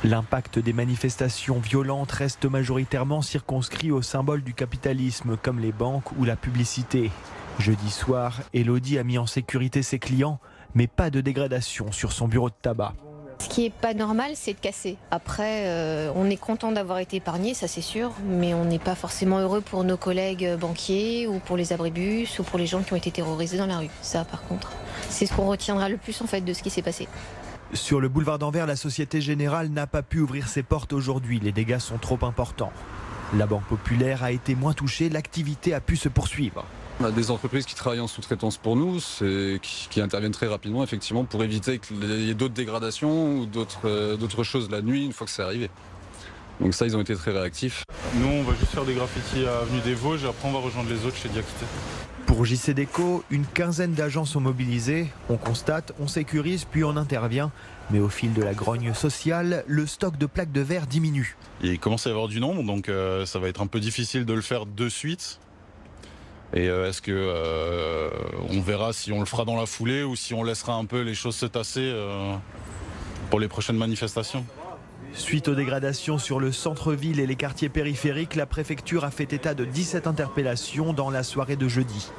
L'impact des manifestations violentes reste majoritairement circonscrit aux symboles du capitalisme comme les banques ou la publicité. Jeudi soir, Elodie a mis en sécurité ses clients, mais pas de dégradation sur son bureau de tabac. Ce qui n'est pas normal, c'est de casser. Après, on est content d'avoir été épargné, ça c'est sûr, mais on n'est pas forcément heureux pour nos collègues banquiers ou pour les abribus ou pour les gens qui ont été terrorisés dans la rue. Ça, par contre, c'est ce qu'on retiendra le plus en fait de ce qui s'est passé. Sur le boulevard d'Anvers, la Société Générale n'a pas pu ouvrir ses portes aujourd'hui. Les dégâts sont trop importants. La Banque Populaire a été moins touchée, l'activité a pu se poursuivre. On a des entreprises qui travaillent en sous-traitance pour nous, qui interviennent très rapidement effectivement pour éviter qu'il y ait d'autres dégradations ou d'autres choses la nuit une fois que c'est arrivé. Donc ça, ils ont été très réactifs. Nous, on va juste faire des graffitis à Avenue des Vosges et après on va rejoindre les autres chez Diakité. Pour JC Déco, une quinzaine d'agents sont mobilisés. On constate, on sécurise, puis on intervient. Mais au fil de la grogne sociale, le stock de plaques de verre diminue. Il commence à y avoir du nombre, donc ça va être un peu difficile de le faire de suite. Et est-ce que on verra si on le fera dans la foulée ou si on laissera un peu les choses se tasser pour les prochaines manifestations? Suite aux dégradations sur le centre-ville et les quartiers périphériques, la préfecture a fait état de 17 interpellations dans la soirée de jeudi.